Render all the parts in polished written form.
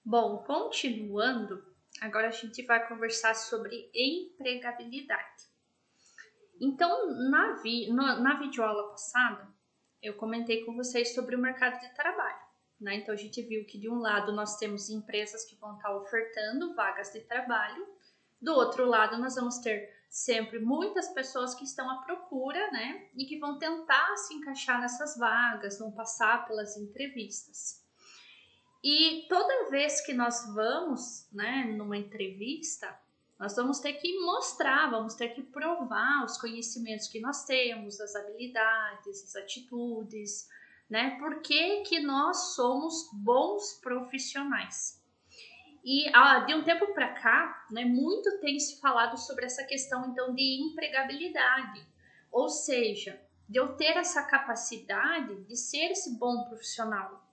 Bom, continuando, agora a gente vai conversar sobre empregabilidade. Então, na videoaula passada, eu comentei com vocês sobre o mercado de trabalho, né? Então, a gente viu que de um lado nós temos empresas que vão estar ofertando vagas de trabalho, do outro lado nós vamos ter sempre muitas pessoas que estão à procura, né? E que vão tentar se encaixar nessas vagas, vão passar pelas entrevistas. E toda vez que nós vamos, né, numa entrevista, nós vamos ter que mostrar, vamos ter que provar os conhecimentos que nós temos, as habilidades, as atitudes, né? Por que nós somos bons profissionais? E de um tempo para cá, né, muito tem se falado sobre essa questão então de empregabilidade, ou seja, de eu ter essa capacidade de ser esse bom profissional,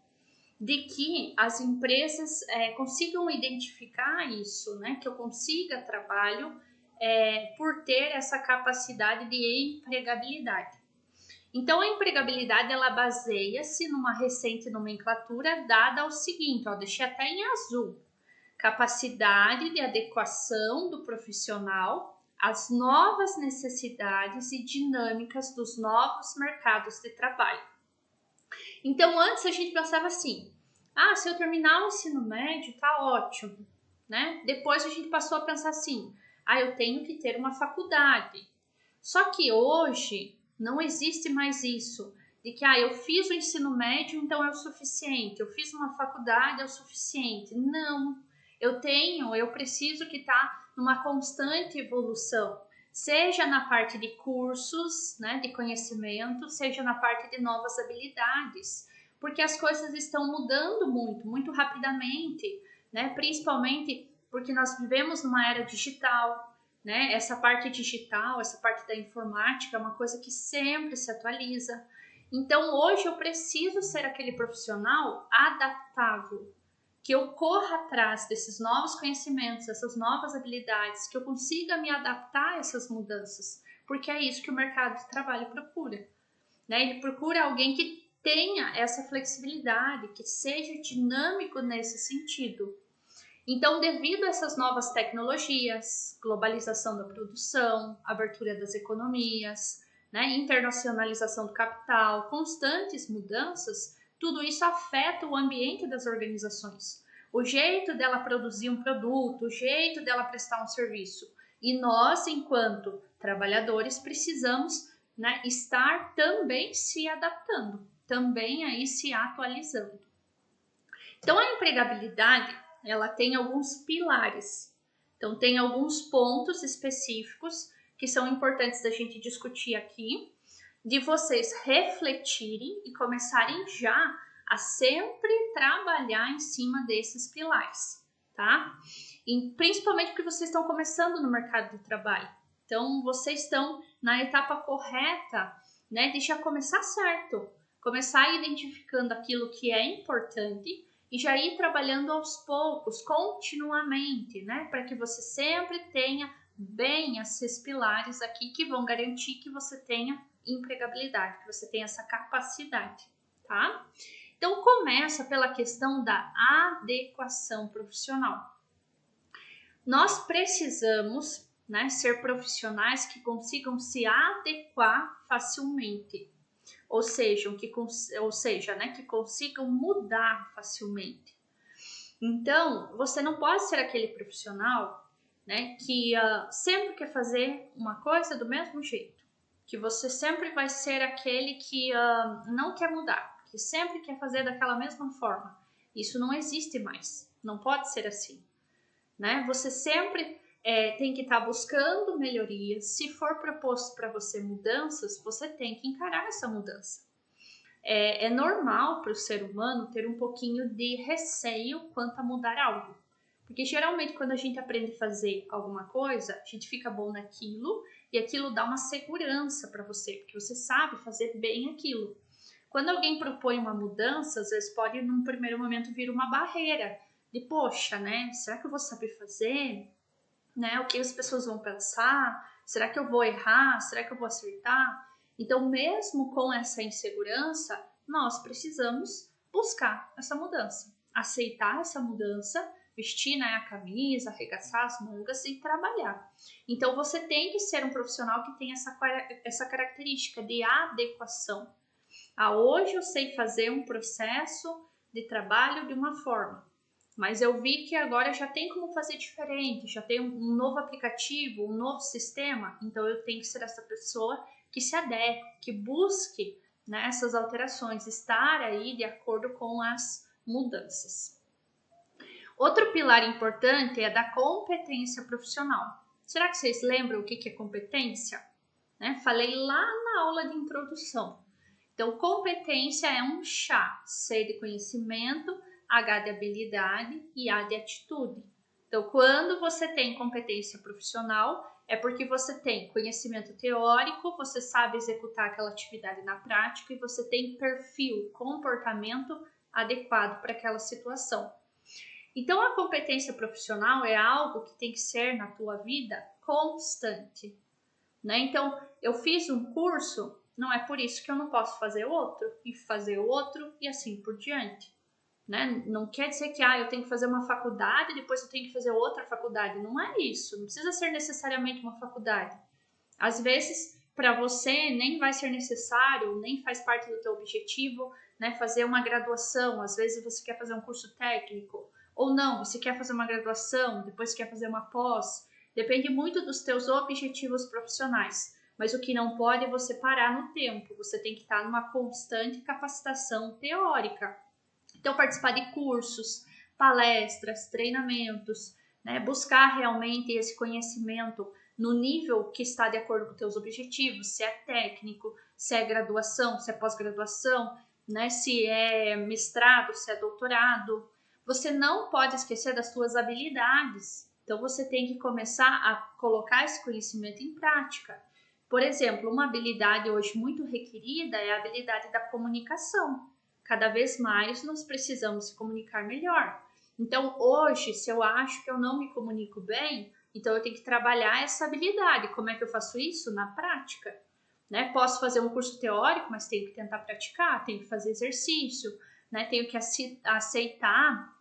de que as empresas consigam identificar isso, né? Que eu consiga trabalho por ter essa capacidade de empregabilidade. Então, a empregabilidade ela baseia-se numa recente nomenclatura dada ao seguinte, ó, deixei até em azul: capacidade de adequação do profissional às novas necessidades e dinâmicas dos novos mercados de trabalho. Então, antes a gente pensava assim: se eu terminar o ensino médio, tá ótimo, né? Depois a gente passou a pensar assim: eu tenho que ter uma faculdade. Só que hoje não existe mais isso, de que eu fiz o ensino médio, então é o suficiente, eu fiz uma faculdade, é o suficiente. Não, eu preciso que tá numa constante evolução, seja na parte de cursos, né, de conhecimento, seja na parte de novas habilidades, porque as coisas estão mudando muito, muito rapidamente, né, principalmente porque nós vivemos numa era digital, né, essa parte digital, essa parte da informática é uma coisa que sempre se atualiza. Então, hoje eu preciso ser aquele profissional adaptável, que eu corra atrás desses novos conhecimentos, essas novas habilidades, que eu consiga me adaptar a essas mudanças, porque é isso que o mercado de trabalho procura, né? Ele procura alguém que tenha essa flexibilidade, que seja dinâmico nesse sentido. Então, devido a essas novas tecnologias, globalização da produção, abertura das economias, né, internacionalização do capital, constantes mudanças, tudo isso afeta o ambiente das organizações. O jeito dela produzir um produto, o jeito dela prestar um serviço. E nós, enquanto trabalhadores, precisamos, né, estar também se adaptando, também aí se atualizando. Então, a empregabilidade, ela tem alguns pilares. Então, tem alguns pontos específicos que são importantes da gente discutir aqui, de vocês refletirem e começarem já a sempre trabalhar em cima desses pilares, tá? E principalmente porque vocês estão começando no mercado de trabalho. Então, vocês estão na etapa correta, né, de já começar certo. Começar identificando aquilo que é importante e já ir trabalhando aos poucos, continuamente, né? Para que você sempre tenha bem esses pilares aqui que vão garantir que você tenha empregabilidade, que você tenha essa capacidade, tá? Então, começa pela questão da adequação profissional. Nós precisamos, né, ser profissionais que consigam se adequar facilmente, ou seja, que consigam mudar facilmente. Então, você não pode ser aquele profissional, né, que sempre quer fazer uma coisa do mesmo jeito, que você sempre vai ser aquele que não quer mudar, que sempre quer fazer daquela mesma forma. Isso não existe mais, não pode ser assim, né? Você sempre tem que estar buscando melhorias. Se for proposto para você mudanças, você tem que encarar essa mudança. É normal para o ser humano ter um pouquinho de receio quanto a mudar algo. Porque geralmente quando a gente aprende a fazer alguma coisa, a gente fica bom naquilo e aquilo dá uma segurança para você, porque você sabe fazer bem aquilo. Quando alguém propõe uma mudança, às vezes pode num primeiro momento vir uma barreira de, poxa, né? Será que eu vou saber fazer? Né? O que as pessoas vão pensar? Será que eu vou errar? Será que eu vou acertar? Então, mesmo com essa insegurança, nós precisamos buscar essa mudança. aceitar essa mudança, vestir, né, a camisa, arregaçar as mangas e trabalhar. Então, você tem que ser um profissional que tem essa característica de adequação. Hoje eu sei fazer um processo de trabalho de uma forma, mas eu vi que agora já tem como fazer diferente, já tem um novo aplicativo, um novo sistema, então eu tenho que ser essa pessoa que se adeque, que busque, né, essas alterações, estar aí de acordo com as mudanças. Outro pilar importante é da competência profissional. Será que vocês lembram o que é competência? Né? Falei lá na aula de introdução. Então, competência é um chá, C de conhecimento, H de habilidade e A de atitude. Então, quando você tem competência profissional, é porque você tem conhecimento teórico, você sabe executar aquela atividade na prática e você tem perfil, comportamento adequado para aquela situação. Então, a competência profissional é algo que tem que ser na tua vida constante, né? Então, eu fiz um curso, não é por isso que eu não posso fazer outro e assim por diante, né? Não quer dizer que eu tenho que fazer uma faculdade, depois eu tenho que fazer outra faculdade. Não é isso, não precisa ser necessariamente uma faculdade. Às vezes, para você, nem vai ser necessário, nem faz parte do teu objetivo, né, fazer uma graduação. Às vezes você quer fazer um curso técnico, ou não, você quer fazer uma graduação, depois quer fazer uma pós. Depende muito dos teus objetivos profissionais. Mas o que não pode é você parar no tempo. Você tem que estar numa constante capacitação teórica. Então, participar de cursos, palestras, treinamentos, né, buscar realmente esse conhecimento no nível que está de acordo com os teus objetivos, se é técnico, se é graduação, se é pós-graduação, né, se é mestrado, se é doutorado. Você não pode esquecer das suas habilidades. Então, você tem que começar a colocar esse conhecimento em prática. Por exemplo, uma habilidade hoje muito requerida é a habilidade da comunicação. Cada vez mais nós precisamos se comunicar melhor. Então, hoje, se eu acho que eu não me comunico bem, então eu tenho que trabalhar essa habilidade. Como é que eu faço isso? Na prática. Né? Posso fazer um curso teórico, mas tenho que tentar praticar, tenho que fazer exercício, né? Tenho que aceitar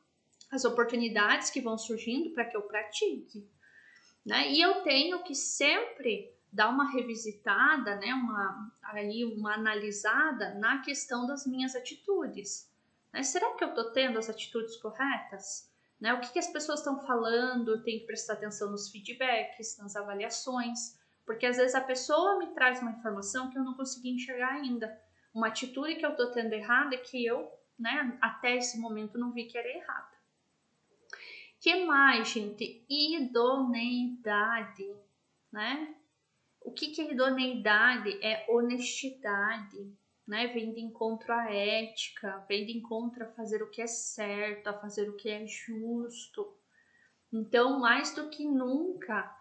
as oportunidades que vão surgindo para que eu pratique. Né? E eu tenho que sempre dar uma revisitada, né? uma analisada na questão das minhas atitudes. Né? Será que eu estou tendo as atitudes corretas? Né? O que as pessoas estão falando? Eu tenho que prestar atenção nos feedbacks, nas avaliações, porque às vezes a pessoa me traz uma informação que eu não consegui enxergar ainda. Uma atitude que eu estou tendo errada que eu, né, até esse momento não vi que era errada. Que mais, gente? Idoneidade, né? O que é idoneidade? É honestidade, né? Vem de encontro à ética, vem de encontro a fazer o que é certo, a fazer o que é justo. Então, mais do que nunca,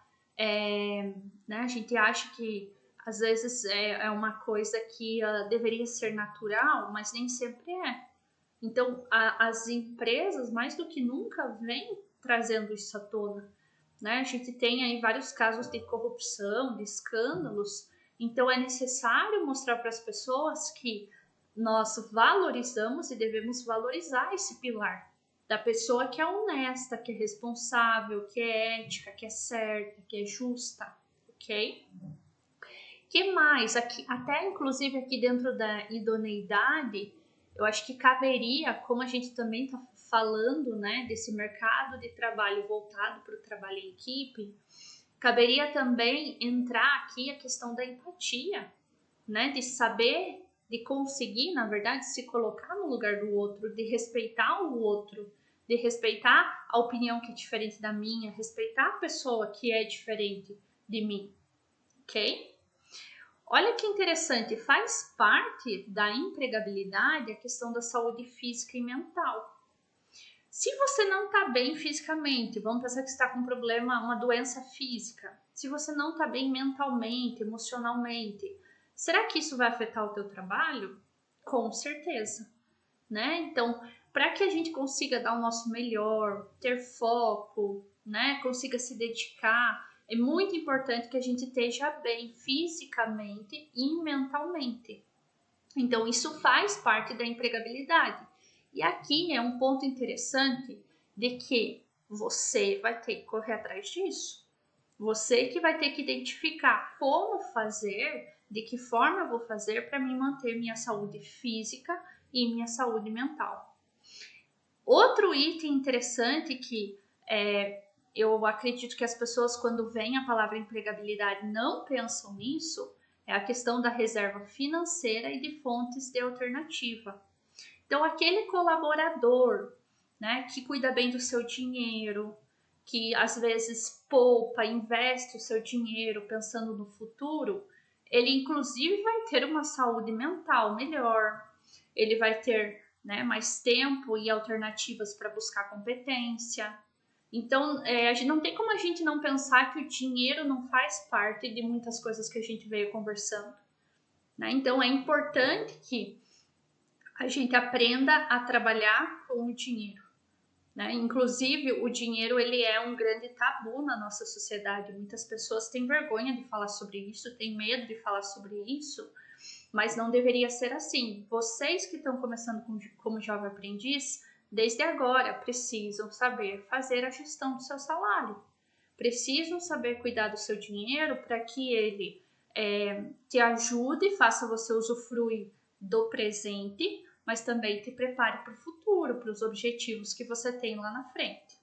né? A gente acha que às vezes é uma coisa que deveria ser natural, mas nem sempre é. Então, as empresas, mais do que nunca, vêm trazendo isso à tona. Né? A gente tem aí vários casos de corrupção, de escândalos. Então, é necessário mostrar para as pessoas que nós valorizamos e devemos valorizar esse pilar da pessoa que é honesta, que é responsável, que é ética, que é certa, que é justa, ok? Que mais? Aqui, até inclusive aqui dentro da idoneidade, eu acho que caberia, como a gente também está falando, né, desse mercado de trabalho voltado para o trabalho em equipe, caberia também entrar aqui a questão da empatia, né, de saber, de conseguir, na verdade, se colocar no lugar do outro, de respeitar o outro, de respeitar a opinião que é diferente da minha, respeitar a pessoa que é diferente de mim, ok? Olha que interessante, faz parte da empregabilidade a questão da saúde física e mental. Se você não está bem fisicamente, vamos pensar que está com um problema, uma doença física. Se você não está bem mentalmente, emocionalmente, será que isso vai afetar o teu trabalho? Com certeza, né? Então, para que a gente consiga dar o nosso melhor, ter foco, né? Consiga se dedicar, é muito importante que a gente esteja bem fisicamente e mentalmente. Então, isso faz parte da empregabilidade. E aqui é um ponto interessante de que você vai ter que correr atrás disso. Você que vai ter que identificar como fazer, de que forma eu vou fazer para me manter minha saúde física e minha saúde mental. Outro item interessante que eu acredito que as pessoas, quando veem a palavra empregabilidade, não pensam nisso, é a questão da reserva financeira e de fontes de alternativa. Então, aquele colaborador, né, que cuida bem do seu dinheiro, que às vezes poupa, investe o seu dinheiro pensando no futuro, ele inclusive vai ter uma saúde mental melhor, ele vai ter, né, mais tempo e alternativas para buscar competência. Então, a gente não tem como a gente não pensar que o dinheiro não faz parte de muitas coisas que a gente veio conversando, né? Então, é importante que a gente aprenda a trabalhar com o dinheiro, né? Inclusive, o dinheiro ele é um grande tabu na nossa sociedade. Muitas pessoas têm vergonha de falar sobre isso, têm medo de falar sobre isso, mas não deveria ser assim. Vocês que estão começando como jovem aprendiz, desde agora precisam saber fazer a gestão do seu salário. Precisam saber cuidar do seu dinheiro para que ele te ajude, faça você usufruir do presente, mas também te prepare para o futuro, para os objetivos que você tem lá na frente.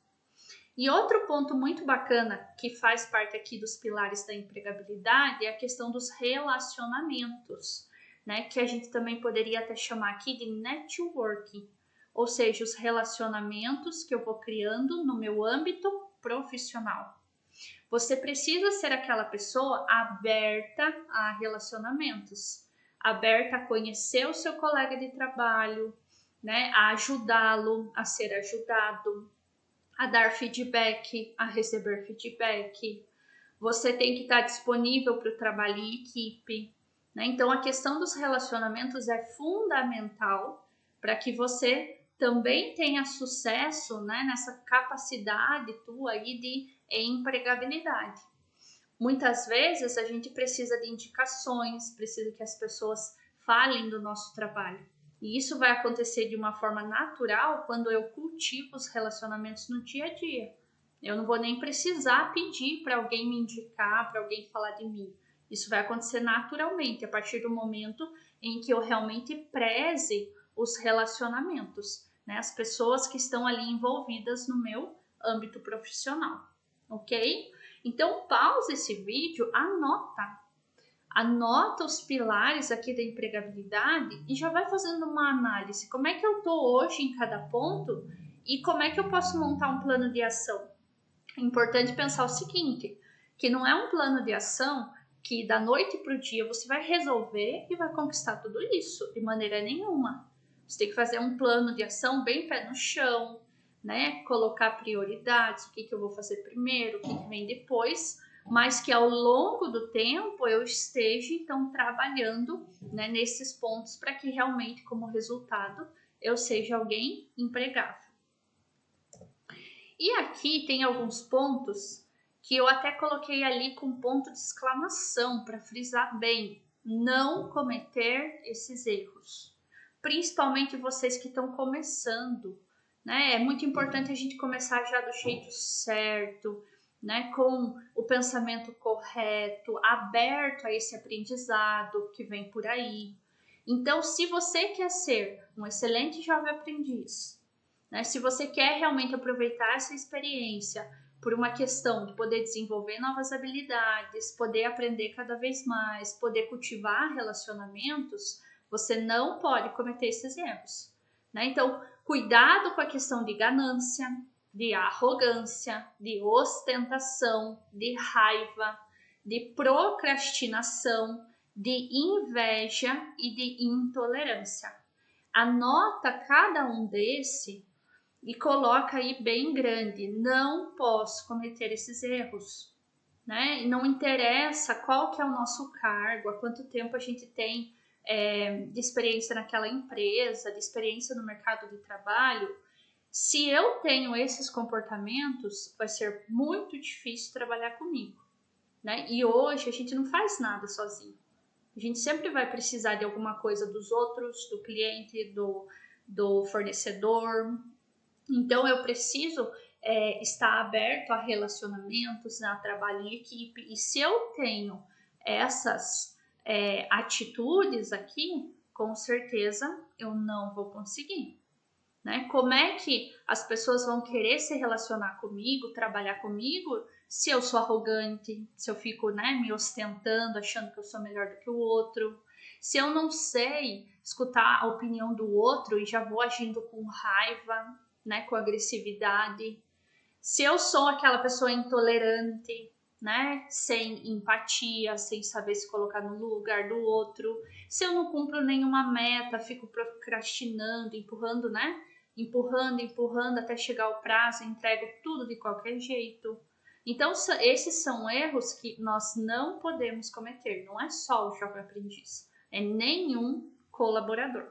E outro ponto muito bacana que faz parte aqui dos pilares da empregabilidade é a questão dos relacionamentos, né? Que a gente também poderia até chamar aqui de networking, ou seja, os relacionamentos que eu vou criando no meu âmbito profissional. Você precisa ser aquela pessoa aberta a relacionamentos, aberta a conhecer o seu colega de trabalho, né? A ajudá-lo, a ser ajudado, a dar feedback, a receber feedback. Você tem que estar disponível para o trabalho em equipe, né? Então, a questão dos relacionamentos é fundamental para que você também tenha sucesso, né, nessa capacidade tua aí de empregabilidade. Muitas vezes a gente precisa de indicações, precisa que as pessoas falem do nosso trabalho. E isso vai acontecer de uma forma natural quando eu cultivo os relacionamentos no dia a dia. Eu não vou nem precisar pedir para alguém me indicar, para alguém falar de mim. Isso vai acontecer naturalmente, a partir do momento em que eu realmente preze os relacionamentos, né? As pessoas que estão ali envolvidas no meu âmbito profissional, ok? Então, pausa esse vídeo, anota os pilares aqui da empregabilidade e já vai fazendo uma análise. Como é que eu tô hoje em cada ponto e como é que eu posso montar um plano de ação? É importante pensar o seguinte, que não é um plano de ação que da noite para o dia você vai resolver e vai conquistar tudo isso, de maneira nenhuma. Você tem que fazer um plano de ação bem pé no chão, né? Colocar prioridades, o que eu vou fazer primeiro, o que vem depois, mas que ao longo do tempo eu esteja então trabalhando, né, nesses pontos para que realmente, como resultado, eu seja alguém empregável. E aqui tem alguns pontos que eu até coloquei ali com ponto de exclamação para frisar bem. Não cometer esses erros. Principalmente vocês que estão começando, né? É muito importante a gente começar já do jeito certo, né? Com o pensamento correto, aberto a esse aprendizado que vem por aí. Então, se você quer ser um excelente jovem aprendiz, né? Se você quer realmente aproveitar essa experiência por uma questão de poder desenvolver novas habilidades, poder aprender cada vez mais, poder cultivar relacionamentos, você não pode cometer esses erros, né? Então, cuidado com a questão de ganância, de arrogância, de ostentação, de raiva, de procrastinação, de inveja e de intolerância. Anota cada um desse e coloca aí bem grande, não posso cometer esses erros, né? E não interessa qual que é o nosso cargo, há quanto tempo a gente tem de experiência naquela empresa, de experiência no mercado de trabalho. Se eu tenho esses comportamentos, vai ser muito difícil trabalhar comigo, né? E hoje a gente não faz nada sozinho. A gente sempre vai precisar de alguma coisa dos outros, do cliente, do fornecedor. Então, eu preciso estar aberto a relacionamentos, a trabalho em equipe. E se eu tenho essas atitudes aqui, com certeza eu não vou conseguir. Né? Como é que as pessoas vão querer se relacionar comigo, trabalhar comigo, se eu sou arrogante, se eu fico, né, me ostentando, achando que eu sou melhor do que o outro, se eu não sei escutar a opinião do outro e já vou agindo com raiva, né, com agressividade, se eu sou aquela pessoa intolerante, né, sem empatia, sem saber se colocar no lugar do outro, se eu não cumpro nenhuma meta, fico procrastinando, empurrando, né, empurrando até chegar o prazo, entrego tudo de qualquer jeito. Então, esses são erros que nós não podemos cometer. Não é só o jovem aprendiz, é nenhum colaborador.